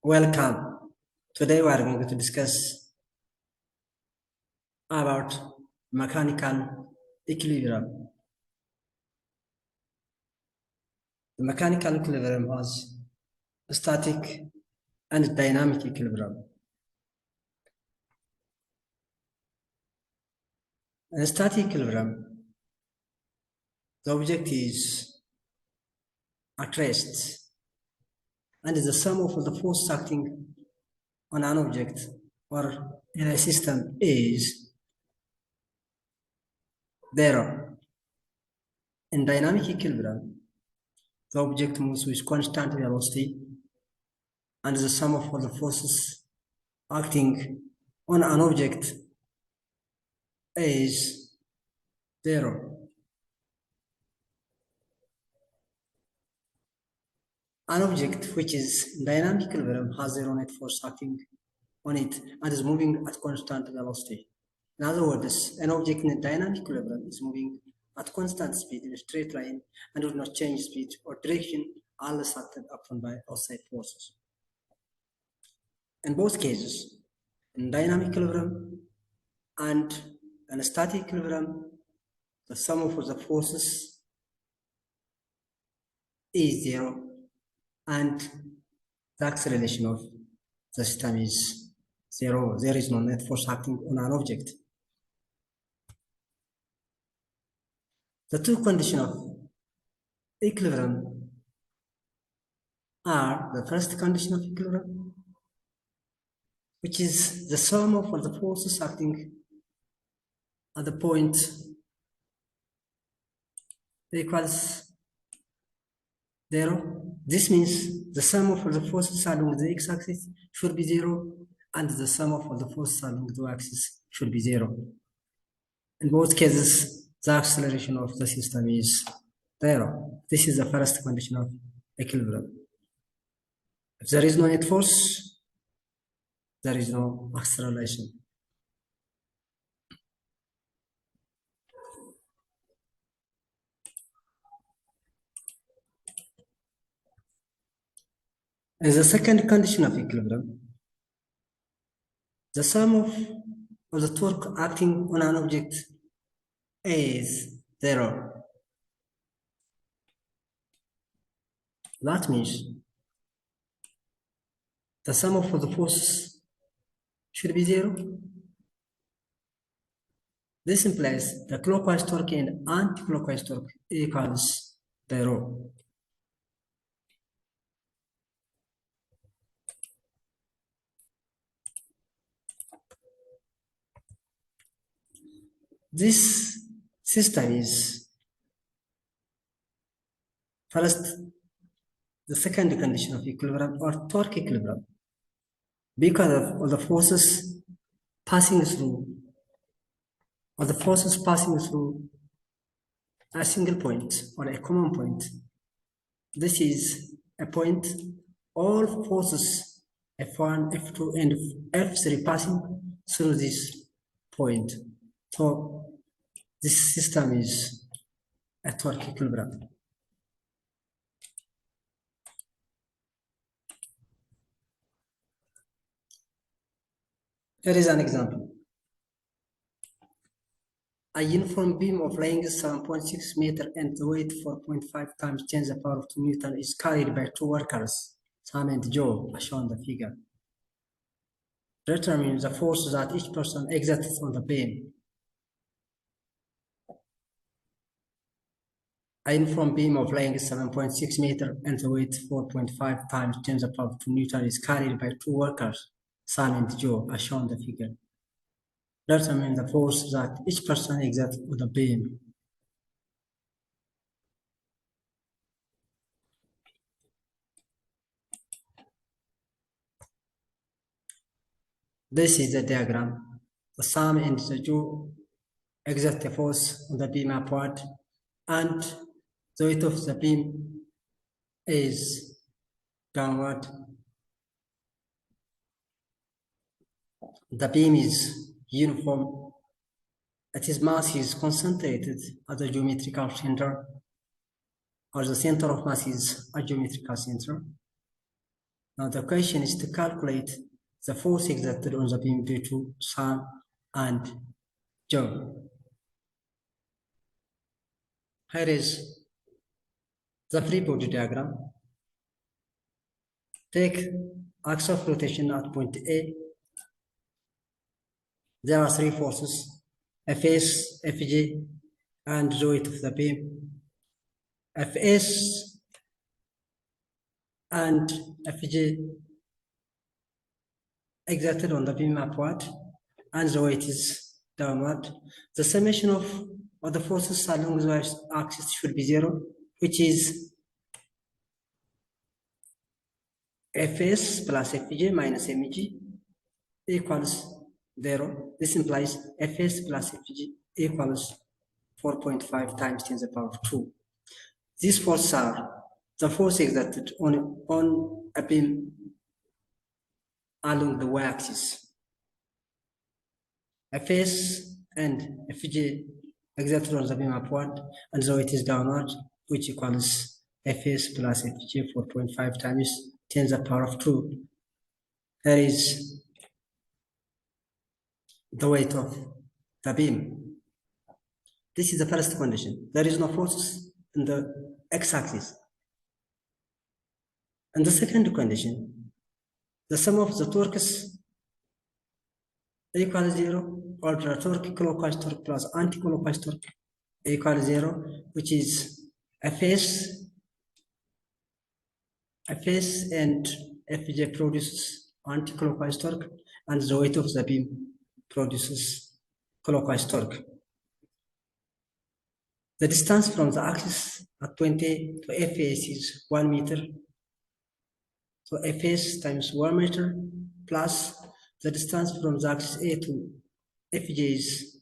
Welcome. Today we are going to discuss about mechanical equilibrium. The mechanical equilibrium has static and dynamic equilibrium. In static equilibrium, the object is at rest, and the sum of the forces acting on an object or in a system is zero. In dynamic equilibrium, the object moves with constant velocity, and the sum of all the forces acting on an object is zero. An object which is in dynamic equilibrium has zero net force acting on it and is moving at constant velocity. In other words, an object in dynamic equilibrium is moving at constant speed in a straight line and will not change speed or direction unless acted upon by outside forces. In both cases, in dynamic equilibrium and in a static equilibrium, the sum of the forces is zero and the acceleration of the system is zero. There is no net force acting on an object. The two conditions of equilibrium are the first condition of equilibrium, which is the sum of all the forces acting at the point equals zero. This means the sum of all the forces along the x-axis should be zero, and the sum of all the forces along the y-axis should be zero. In both cases, the acceleration of the system is zero. This is the first condition of equilibrium. If there is no net force, there is no acceleration. In the second condition of equilibrium, the sum of the torque acting on an object is zero. That means the sum of the forces should be zero. This implies the clockwise torque and anti-clockwise torque equals zero. This system is first the second condition of equilibrium or torque equilibrium because of all the forces passing through a single point or a common point. This is a point all forces F1, F2 and F3 passing through this point. So this system is a torque equilibrium. Here is an example. A uniform beam of length 7.6 meters and weight 4.5 times 10 to the power of 2 Newton is carried by two workers, Sam and Joe, as shown in the figure. Determine the force that each person exerts on the beam. A uniform beam of length 7.6 meters and weight 4.5 times 10 to the power of 2 Newton is carried by two workers, Sam and Joe, as shown in the figure. Determine the force that each person exerts on the beam. This is the diagram. The Sam and the Joe exert the force on the beam upward, and the weight of the beam is downward. The beam is uniform. Its mass is concentrated at the geometrical center, or the center of mass is a geometrical center. Now the question is to calculate the force exerted on the beam due to Sam and Joe. Here is the free body diagram. Take axis of rotation at point A. There are three forces: Fs, Fg, and the weight of the beam. Fs and Fg exerted on the beam upward, and the weight is downward. The summation of the forces along the axis should be zero, which is Fs plus Fj minus Mg equals 0. This implies Fs plus Fg equals 4.5 times 10 to the power of 2. These forces are the force exerted on a beam along the y-axis. Fs and Fj exerted on the beam upward, and the weight is downward, which equals Fs plus Fj 4.5 times 10 to the power of 2. Here is the weight of the beam. This is the first condition. There is no force in the x-axis. And the second condition, the sum of the torques equals 0, or the torque clockwise torque plus anti-clockwise torque equals 0, which is Fs and Fj produces anti-clockwise torque, and the weight of the beam produces clockwise torque. The distance from the axis at point A to Fs is 1 meter. So Fs times 1 meter plus the distance from the axis A to Fj is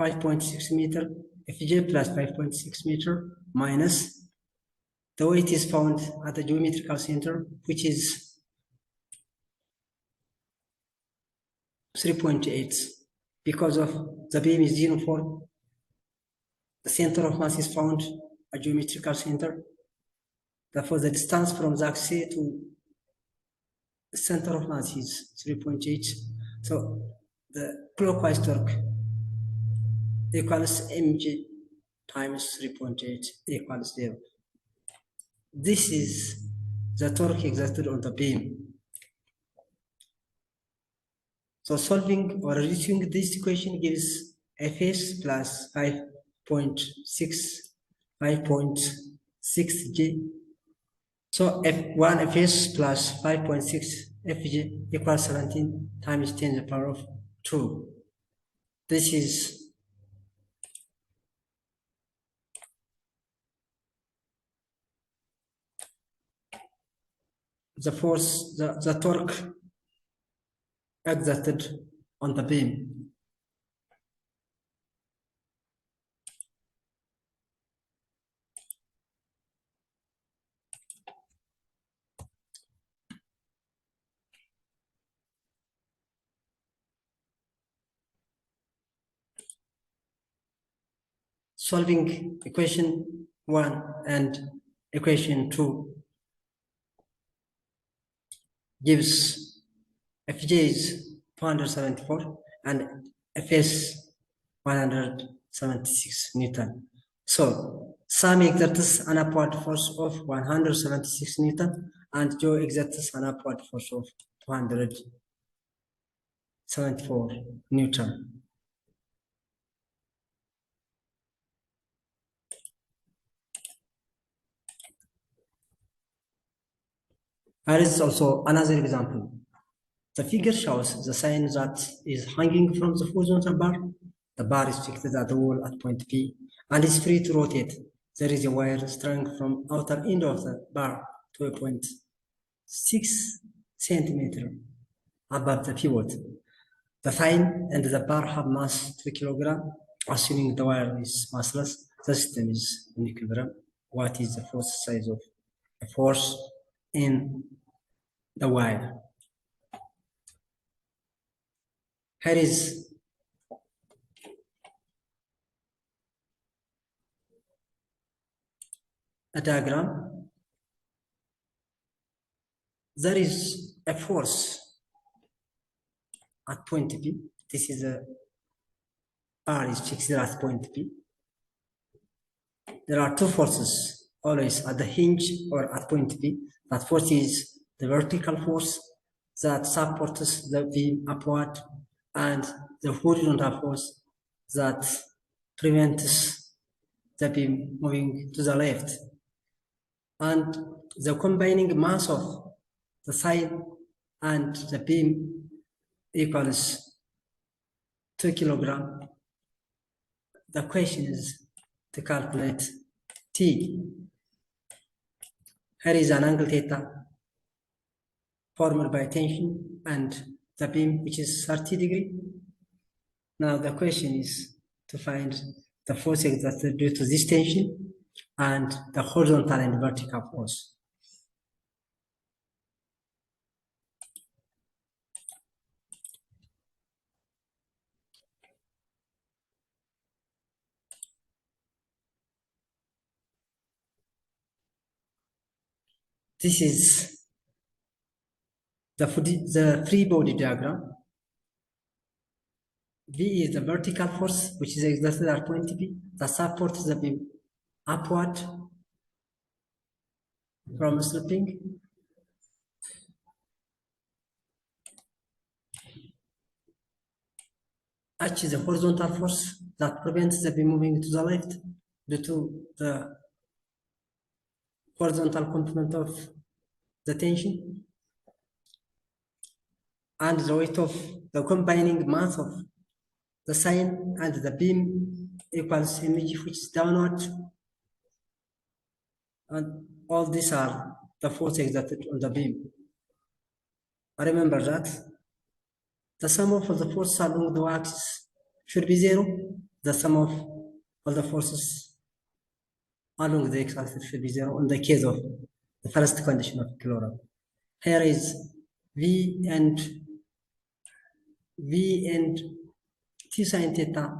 5.6 meter. Fj plus 5.6 meter minus the weight is found at the geometrical center, which is 3.8. Because of the beam is uniform, the center of mass is found at geometrical center. Therefore, the distance from the axis A to the center of mass is 3.8. So the clockwise torque equals mg times 3.8 equals 0. This is the torque exerted on the beam. So solving or reducing this equation gives Fs plus 5.6G. So F1 Fs plus 5.6 Fg equals 17 times 10 to the power of 2. This is the force, the torque exerted on the beam. Solving equation 1 and equation 2 gives Fj is 274 and Fs 176 Newton. So Sam exerts an upward force of 176 Newton and Joe exerts an upward force of 274 Newton. There is also another example. The figure shows the sign that is hanging from the horizontal bar. The bar is fixed at the wall at point P and is free to rotate. There is a wire strung from outer end of the bar to a point 6 centimeter above the pivot. The sign and the bar have mass 2 kg. Assuming the wire is massless, the system is in equilibrium. What is the force size of a force in the wire? Here is a diagram. there is a force at point P. This is a R is fixed at point P. There are two forces always at the hinge or at point P. That force is the vertical force that supports the beam upward, and the horizontal force that prevents the beam moving to the left. And the combining mass of the side and the beam equals 2 kilograms. The question is to calculate T. Here is an angle theta formed by tension and the beam, which is 30 degrees. Now the question is to find the force exerted due to this tension and the horizontal and vertical force. This is the free body diagram. V is the vertical force which is exerted at point P that supports the beam upward from sloping. H is the horizontal force that prevents the beam moving to the left due to the horizontal component of the tension, and the weight of the combining mass of the sine and the beam equals mg, which is downward, and all these are the force exerted on the beam. Remember that the sum of all the forces along the axis should be 0. The sum of all the forces along the x-axis should be 0 in the case of the first condition of equilibrium. Here is V and T sine theta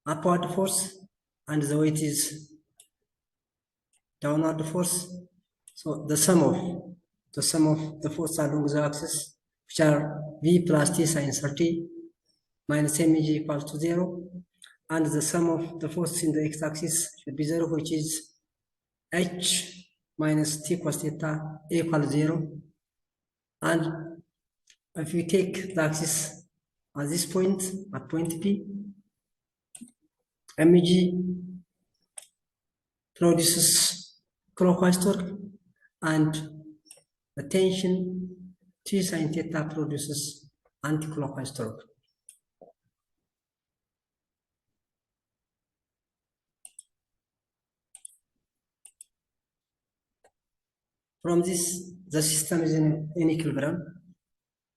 upward force, and the weight is downward force. So the sum of the force along the axis, which are V plus T sine 30 minus mg equals to 0, and the sum of the force in the x-axis should be 0, which is h minus t cos theta equals 0. And if we take the axis at this point, at point P, mg produces clockwise torque, and the tension T sine theta produces anti-clockwise torque. From this, the system is in equilibrium.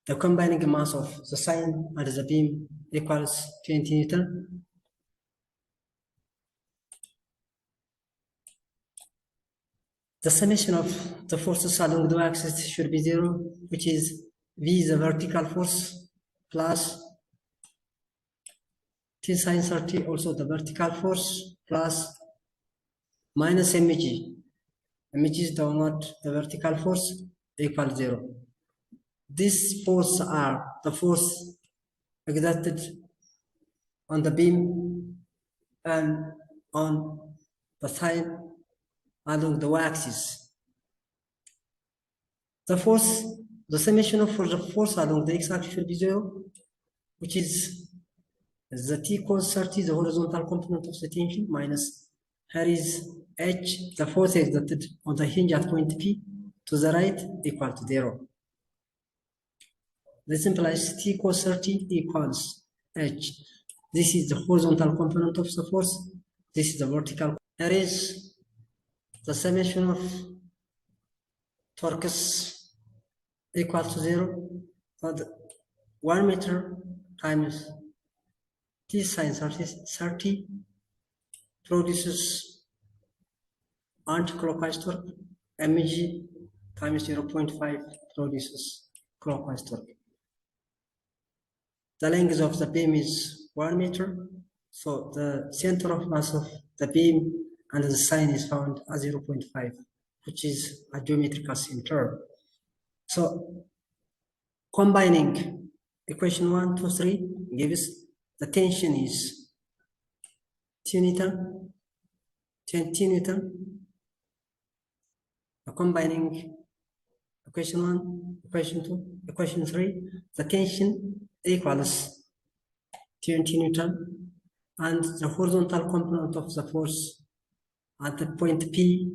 The combining mass of the sine and the beam equals 20 Newton. The summation of the forces along the axis should be 0, which is V is the vertical force plus T sine 30, also the vertical force, plus minus mg. Mg is downward, the vertical force, equals 0. These forces are the force exerted on the beam and on the sine along the y-axis. The summation of the force along the x-axis should be 0, which is the T cos 30, the horizontal component of the tension, minus here is H, the force exerted on the hinge at point P to the right, equal to 0. This implies T cos 30 equals H. This is the horizontal component of the force. This is the vertical. Here is the summation of torques equal to 0. So 1 meter times T sine 30 produces anti-clockwise torque. mg times 0.5 produces clockwise torque. The length of the beam is 1 meter, so the center of mass of the beam and the sine is found at 0.5, which is a geometrical center. So combining equation 1, 2, 3 gives the tension is 2 Newton, 20 Newton. Combining equation 1, equation 2, equation 3, the tension equals 20 Newton, and the horizontal component of the force at the point P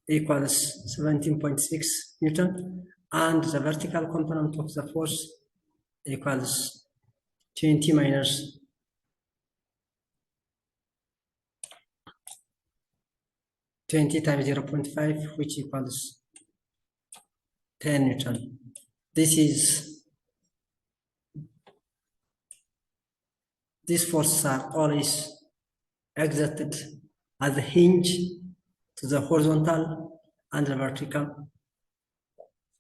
equals 17.6 Newton, and the vertical component of the force equals 20 minus 20 times 0.5, which equals 10 Newton. These forces are always exerted as a hinge to the horizontal and the vertical.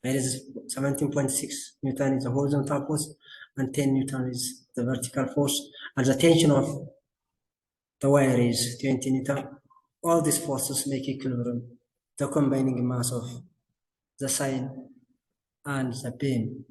There is 17.6 Newton is the horizontal force and 10 Newton is the vertical force, and the tension of the wire is 20 Newton. All these forces make equilibrium, the combining mass of the side and the beam.